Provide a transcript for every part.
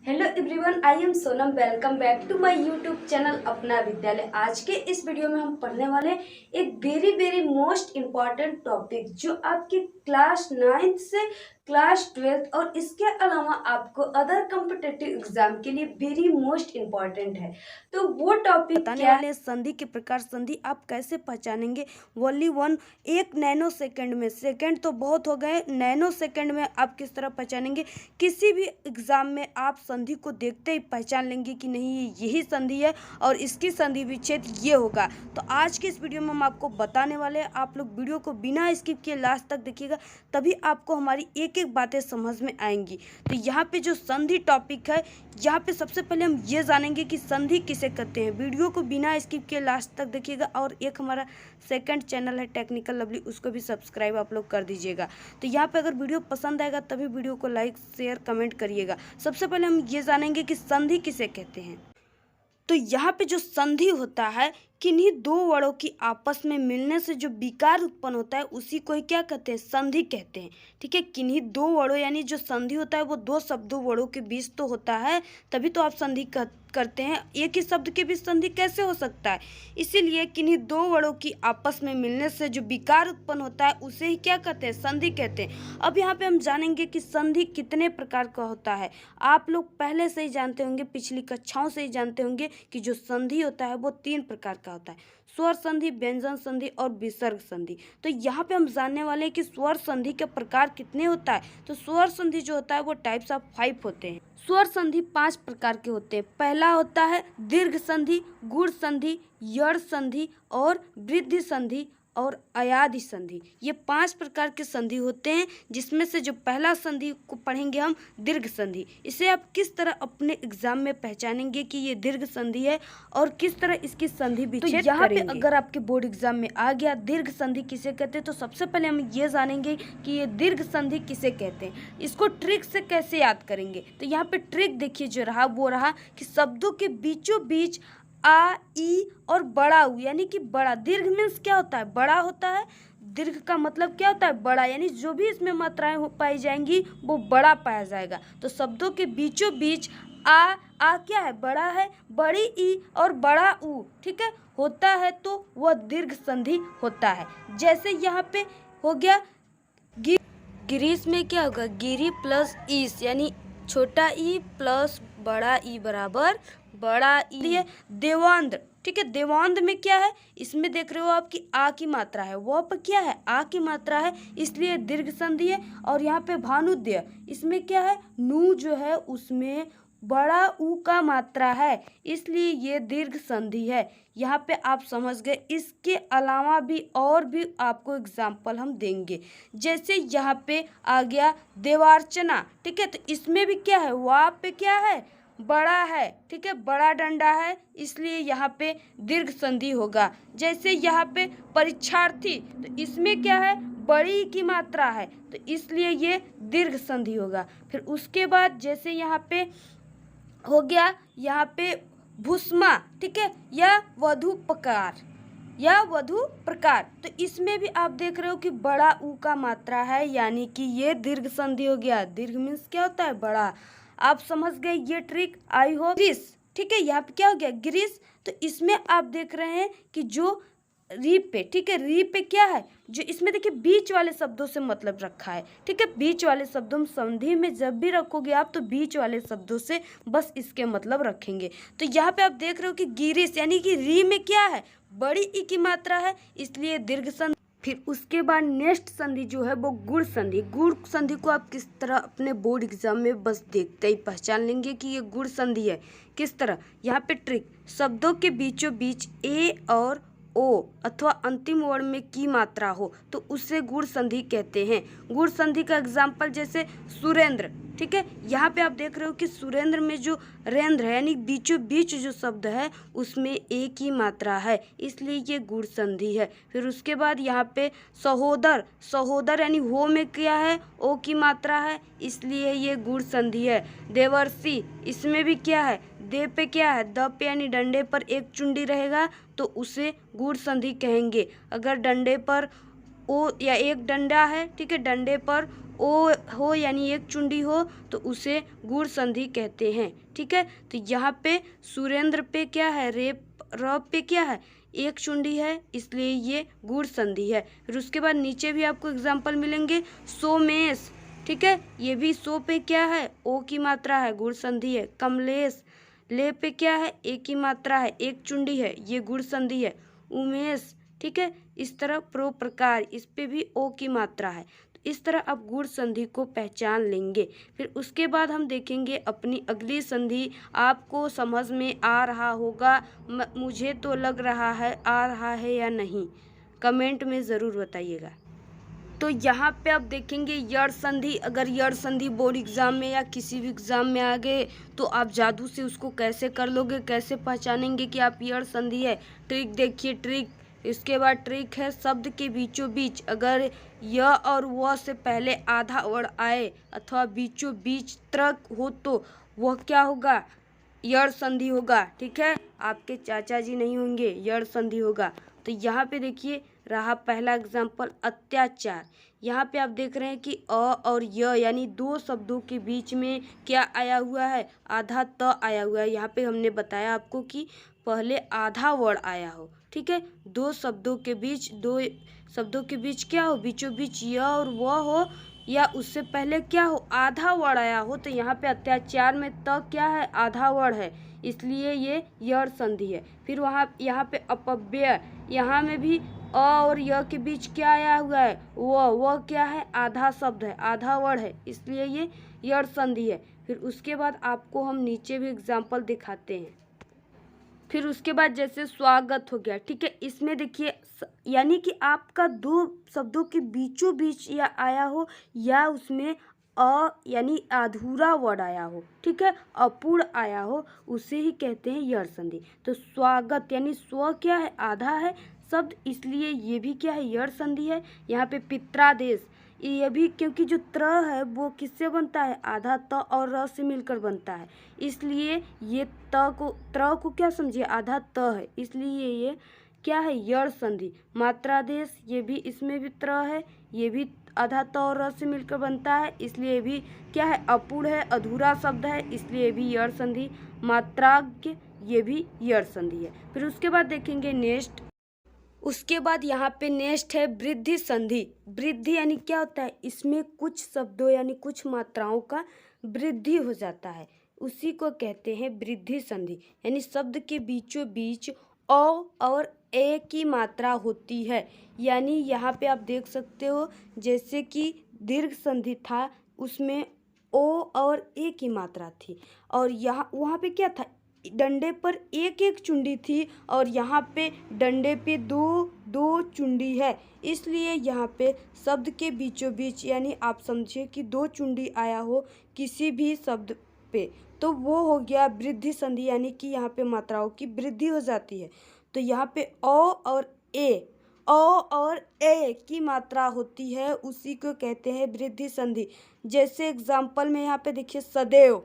Hello everyone, I am Sonam. Welcome back to my YouTube channel Apna Vidyalay. आज के इस video में हम पढ़ने वाले एक very very most important topic जो आपकी क्लास 9th से क्लास 12th और इसके अलावा आपको अदर कॉम्पिटिटिव एग्जाम के लिए वेरी मोस्ट इम्पॉर्टेंट है। तो वो टॉपिक बताने वाले हैं संधि के प्रकार। संधि आप कैसे पहचानेंगे? ओनली वन, एक नैनो सेकंड में, सेकंड तो बहुत हो गए, नैनो सेकंड में आप किस तरह पहचानेंगे? किसी भी एग्जाम में आप संधि को देखते ही पहचान लेंगे कि नहीं ये यही संधि है और इसकी संधि विच्छेद ये होगा। तो आज के इस वीडियो में हम आपको बताने वाले हैं। आप लोग वीडियो को बिना स्किप किए लास्ट तक देखिएगा, तभी आपको हमारी एक एक बातें समझ में आएंगी। तो यहाँ पे जो संधि टॉपिक है, यहाँ पे सबसे पहले हम ये जानेंगे कि संधि किसे कहते हैं। वीडियो को बिना स्किप किए लास्ट तक देखिएगा। और एक हमारा सेकंड चैनल है टेक्निकल लवली, उसको भी सब्सक्राइब आप लोग कर दीजिएगा। तो यहाँ पे अगर वीडियो पसंद आएगा तभी वीडियो को लाइक शेयर कमेंट करिएगा। सबसे पहले हम ये जानेंगे कि संधि किसे कहते हैं। तो यहाँ पे जो संधि होता है, किन्हीं दो वर्णों की आपस में मिलने से जो विकार उत्पन्न होता है उसी को ही क्या कहते हैं? संधि कहते हैं। ठीक है, किन्हीं दो वर्णों यानी जो संधि होता है वो दो शब्दों वर्णों के बीच तो होता है, तभी तो आप संधि करते हैं। एक ही शब्द के बीच संधि कैसे हो सकता है? इसीलिए किन्हीं दो वर्णों की आपस में मिलने से जो विकार उत्पन्न होता है उसे ही क्या कहते हैं? संधि कहते हैं। अब यहाँ पे हम जानेंगे कि संधि कितने प्रकार का होता है। आप लोग पहले से ही जानते होंगे, पिछली कक्षाओं से ही जानते होंगे कि जो संधि होता है वो 3 प्रकार का होता है: स्वर संधि, व्यंजन संधि और विसर्ग संधि। तो यहाँ पे हम जानने वाले हैं कि स्वर संधि के प्रकार कितने होता है। तो स्वर संधि जो होता है वो टाइप्स ऑफ 5 होते हैं। स्वर संधि 5 प्रकार के होते हैं। पहला होता है दीर्घ संधि, गुण संधि, यड़ संधि और वृद्धि संधि और अयाधि संधि। ये 5 प्रकार के संधि होते हैं, जिसमें से जो पहला संधि को पढ़ेंगे हम दीर्घ संधि। इसे आप किस तरह अपने एग्जाम में पहचानेंगे कि ये दीर्घ संधि है और किस तरह इसकी संधि विच्छेद यहाँ पे करेंगे। अगर आपके बोर्ड एग्जाम में आ गया दीर्घ संधि किसे कहते हैं, तो सबसे पहले हम ये जानेंगे कि ये दीर्घ संधि किसे कहते हैं। इसको ट्रिक से कैसे याद करेंगे? तो यहाँ पे ट्रिक देखिए जो रहा वो रहा कि शब्दों के बीचों बीच आ, ई और बड़ा ऊ यानी कि बड़ा। दीर्घ मीन्स क्या होता है? बड़ा होता है। दीर्घ का मतलब क्या होता है? बड़ा, यानी जो भी इसमें मात्राएं हो पाई जाएंगी वो बड़ा पाया जाएगा। तो शब्दों के बीचों बीच आ क्या है? बड़ा है। बड़ी ई और बड़ा ऊ, ठीक है, होता है तो वह दीर्घ संधि होता है। जैसे यहाँ पे हो गया गिरीश में क्या होगा? गिरी प्लस ईस यानी छोटा ई प्लस बड़ा ई बराबर बड़ा ई है। देवांध, ठीक है, देवांध में क्या है? इसमें देख रहे हो आपकी आ की मात्रा है, वह पर क्या है? आ की मात्रा है, इसलिए दीर्घ संधि है। और यहाँ पे भानुद्य, इसमें क्या है? नू जो है उसमें बड़ा ऊ का मात्रा है, इसलिए ये दीर्घ संधि है। यहाँ पे आप समझ गए। इसके अलावा भी और भी आपको एग्जाम्पल हम देंगे। जैसे यहाँ पे आ गया देवार्चना, ठीक है, तो इसमें भी क्या है? वहाँ पे क्या है? बड़ा है, ठीक है, बड़ा डंडा है, इसलिए यहाँ पे दीर्घ संधि होगा। जैसे यहाँ पे परीक्षार्थी, तो इसमें क्या है? बड़ी की मात्रा है, तो इसलिए ये दीर्घ संधि होगा। फिर उसके बाद जैसे यहाँ पे हो गया यहाँ पे भूस्मा, ठीक है, या वधु प्रकार या वधु प्रकार, तो इसमें भी आप देख रहे हो कि बड़ा ऊ का मात्रा है, यानी कि ये दीर्घ संधि हो गया। दीर्घ मीन्स क्या होता है? बड़ा। आप समझ गए ये ट्रिक, आई होप। ग्रीस, ठीक है, यहाँ पे क्या हो गया? ग्रीस। तो इसमें आप देख रहे हैं कि जो री पे, ठीक है, री पे क्या है? जो इसमें देखिए बीच वाले शब्दों से मतलब रखा है, ठीक है, बीच वाले शब्दों में संधि में जब भी रखोगे आप तो बीच वाले शब्दों से बस इसके मतलब रखेंगे। तो यहाँ पे आप देख रहे हो कि गिरीश यानी कि री में क्या है? बड़ी ई की मात्रा है, इसलिए दीर्घ संधि। फिर उसके बाद नेक्स्ट संधि जो है वो गुण संधि। गुण संधि को आप किस तरह अपने बोर्ड एग्जाम में बस देखते ही पहचान लेंगे कि ये गुण संधि है। किस तरह? यहाँ पे ट्रिक, शब्दों के बीचों बीच ए और ओ अथवा अंतिम वर्ण में की मात्रा हो तो उसे गुण संधि कहते हैं। गुण संधि का एग्जाम्पल जैसे सुरेंद्र, ठीक है, यहाँ पे आप देख रहे हो कि सुरेंद्र में जो रेंद्र है यानी बीचों बीच जो शब्द है उसमें एक ही मात्रा है, इसलिए ये गुण संधि है। फिर उसके बाद यहाँ पे सहोदर, सहोदर यानी हो में क्या है? ओ की मात्रा है, इसलिए ये गुण संधि है। देवर्षि, इसमें भी क्या है? दे पे क्या है? द पे यानी डंडे पर एक चुंडी रहेगा तो उसे गुण संधि कहेंगे। अगर डंडे पर ओ या एक डंडा है, ठीक है, डंडे पर ओ हो यानी एक चुंडी हो तो उसे गुण संधि कहते हैं। ठीक है, तो यहाँ पे सुरेंद्र पे क्या है, रेप र पे क्या है, एक चुंडी है, इसलिए ये गुण संधि है। फिर उसके बाद नीचे भी आपको एग्जाम्पल मिलेंगे, सोमेश, ठीक है, ये भी सो पे क्या है, ओ की मात्रा है, गुण संधि है। कमलेश, ले पे क्या है, ए की मात्रा है, एक चुंडी है, ये गुण संधि है। उमेश, ठीक है, इस तरह प्रकार, इस पे भी ओ की मात्रा है। तो इस तरह आप गुण संधि को पहचान लेंगे। फिर उसके बाद हम देखेंगे अपनी अगली संधि। आपको समझ में आ रहा होगा, मुझे तो लग रहा है आ रहा है या नहीं, कमेंट में ज़रूर बताइएगा। तो यहाँ पे आप देखेंगे यड़ संधि। अगर यड़ संधि बोर्ड एग्जाम में या किसी भी एग्जाम में आ गए तो आप जादू से उसको कैसे कर लोगे, कैसे पहचानेंगे कि आप यड़ संधि है। ट्रिक देखिए, ट्रिक, इसके बाद ट्रिक है शब्द के बीचों बीच अगर य और व से पहले आधा वर्ण आए अथवा बीचों बीच त्रक हो तो वह क्या होगा, यड़ संधि होगा। ठीक है, आपके चाचा जी नहीं होंगे, यड़ संधि होगा। तो यहाँ पे देखिए रहा पहला एग्जाम्पल, अत्याचार। यहाँ पे आप देख रहे हैं कि अ और य यानी दो शब्दों के बीच में क्या आया हुआ है, आधा त आया हुआ है। यहाँ पे हमने बताया आपको कि पहले आधा वर्ण आया हो। ठीक है, दो शब्दों के बीच क्या हो, बीचों बीच य और व हो या उससे पहले क्या हो, आधा वर्ण आया हो। तो यहाँ पे अत्याचार में त क्या है, आधा वर्ण है, इसलिए ये यड़ संधि है। फिर यहाँ पे अपव्यय, यहाँ में भी अ और य के बीच क्या आया हुआ है, वह क्या है, आधा शब्द है, आधा वर्ण है, इसलिए ये यड़ संधि है। फिर उसके बाद आपको हम नीचे भी एग्जाम्पल दिखाते हैं। फिर उसके बाद जैसे स्वागत हो गया, ठीक है, इसमें देखिए यानी कि आपका दो शब्दों के बीचों बीच या आया हो या उसमें अ यानी अधूरा वर्ड आया हो, ठीक है, अपूर्ण आया हो, उसे ही कहते हैं यड़ संधि। तो स्वागत यानी स्व क्या है, आधा है शब्द, इसलिए ये भी क्या है, यड़ संधि है। यहाँ पे पित्रादेश, ये भी क्योंकि जो त्र है वो किससे बनता है, आधा त और र से मिलकर बनता है, इसलिए ये त्र को क्या समझिए, आधा त है, इसलिए ये क्या है, यड़ संधि। मात्रादेश, ये भी इसमें भी त्र है, ये भी आधा त और र से मिलकर बनता है, इसलिए ये भी क्या है, अपूर्ण है, अधूरा शब्द है, इसलिए ये भी यड़ संधि। मात्राज्ञ, ये भी यड़ संधि है। फिर उसके बाद देखेंगे नेक्स्ट, उसके बाद यहाँ पे नेक्स्ट है वृद्धि संधि। वृद्धि यानी क्या होता है, इसमें कुछ शब्दों यानी कुछ मात्राओं का वृद्धि हो जाता है, उसी को कहते हैं वृद्धि संधि। यानी शब्द के बीचों बीच अ और ए की मात्रा होती है। यानी यहाँ पे आप देख सकते हो जैसे कि दीर्घ संधि था, उसमें ओ और ए की मात्रा थी, और यहाँ वहाँ पे क्या था, डंडे पर एक एक चुंडी थी और यहाँ पे डंडे पे दो दो चुंडी है, इसलिए यहाँ पे शब्द के बीचों बीच यानी आप समझिए कि दो चुंडी आया हो किसी भी शब्द पे तो वो हो गया वृद्धि संधि, यानी कि यहाँ पे मात्राओं की वृद्धि हो जाती है। तो यहाँ पे अ और ए की मात्रा होती है, उसी को कहते हैं वृद्धि संधि। जैसे एग्जाम्पल में यहाँ पे देखिए सदैव,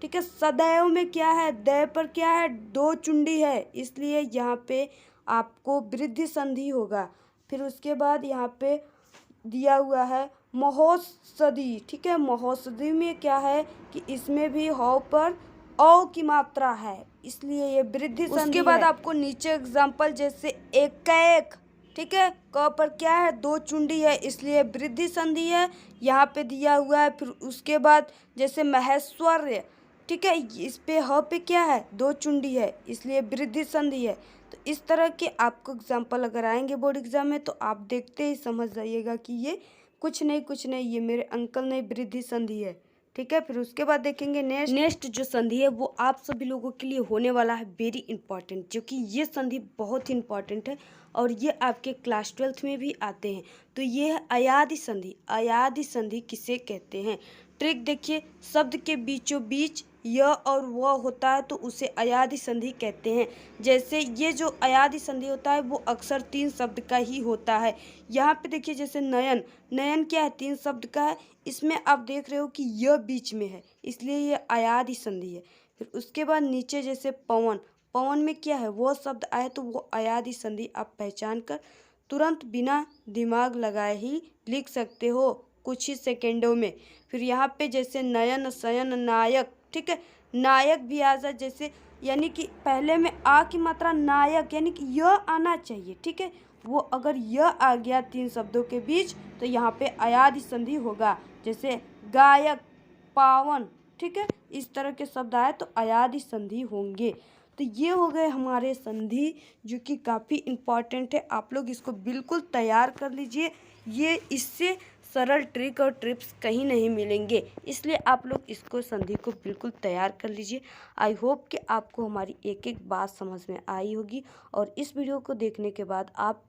ठीक है, सदैव में क्या है, दै पर क्या है, दो चुंडी है, इसलिए यहाँ पे आपको वृद्धि संधि होगा। फिर उसके बाद यहाँ पे दिया हुआ है महोषधि, ठीक है, महोषधि में क्या है कि इसमें भी हौ पर औ की मात्रा है, इसलिए ये वृद्धि संधि है। उसके बाद आपको नीचे एग्जाम्पल जैसे एक, ठीक है, क पर क्या है, दो चुंडी है, इसलिए वृद्धि संधि है, यहाँ पे दिया हुआ है। फिर उसके बाद जैसे महेश्वर्य, ठीक है, इस पे ह पे क्या है, दो चुंडी है, इसलिए वृद्धि संधि है। तो इस तरह के आपको एग्जाम्पल अगर आएंगे बोर्ड एग्जाम में तो आप देखते ही समझ जाइएगा कि ये कुछ नहीं ये मेरे अंकल ने वृद्धि संधि है। ठीक है, फिर उसके बाद देखेंगे नेक्स्ट जो संधि है वो आप सभी लोगों के लिए होने वाला है वेरी इंपॉर्टेंट, जो कि ये संधि बहुत ही इंपॉर्टेंट है और ये आपके क्लास 12th में भी आते हैं। तो ये है अयादि संधि। अयादि संधि किसे कहते हैं, ट्रिक देखिए, शब्द के बीचों बीच य और व होता है तो उसे अयादि संधि कहते हैं। जैसे ये जो अयादि संधि होता है वो अक्सर तीन शब्द का ही होता है। यहाँ पे देखिए जैसे नयन, नयन क्या है, तीन शब्द का है, इसमें आप देख रहे हो कि य बीच में है, इसलिए ये अयादि संधि है। फिर उसके बाद नीचे जैसे पवन, पवन में क्या है, वो शब्द आए तो वो अयादि संधि आप पहचान कर तुरंत बिना दिमाग लगाए ही लिख सकते हो, कुछ ही सेकेंडों में। फिर यहाँ पे जैसे नयन, शयन, नायक, ठीक है, नायक भी आ जाए जैसे, यानी कि पहले में आ की मात्रा नायक यानी कि य आना चाहिए, ठीक है। वो अगर य आ गया 3 शब्दों के बीच तो यहाँ पे अयादि संधि होगा, जैसे गायक, पावन, ठीक है। इस तरह के शब्द आए तो अयादि संधि होंगे। तो ये हो गए हमारे संधि जो कि काफ़ी इम्पॉर्टेंट है। आप लोग इसको बिल्कुल तैयार कर लीजिए, ये इससे सरल ट्रिक और टिप्स कहीं नहीं मिलेंगे, इसलिए आप लोग इसको संधि को बिल्कुल तैयार कर लीजिए। आई होप कि आपको हमारी एक एक बात समझ में आई होगी और इस वीडियो को देखने के बाद आप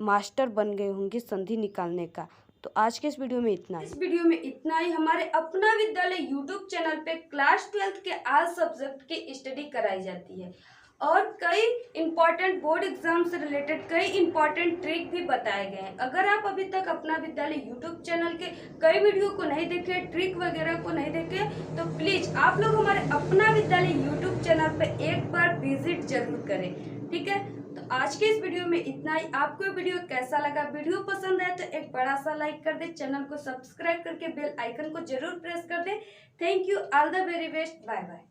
मास्टर बन गए होंगे संधि निकालने का। तो आज के इस वीडियो में इतना ही। इस वीडियो में इतना ही। हमारे अपना विद्यालय यूट्यूब चैनल पे क्लास 12th के आल सब्जेक्ट की स्टडी कराई जाती है और कई इंपॉर्टेंट बोर्ड एग्जाम से रिलेटेड कई इंपॉर्टेंट ट्रिक भी बताए गए हैं। अगर आप अभी तक अपना विद्यालय यूट्यूब चैनल के कई वीडियो को नहीं देखे, ट्रिक वगैरह को नहीं देखे, तो प्लीज आप लोग हमारे अपना विद्यालय यूट्यूब चैनल पे एक बार विजिट जरूर करें, ठीक है। तो आज के इस वीडियो में इतना ही। आपको ये वीडियो कैसा लगा? वीडियो पसंद आए तो एक बड़ा सा लाइक कर दे, चैनल को सब्सक्राइब करके बेल आइकन को जरूर प्रेस कर दे। Thank you, all the very best, bye bye.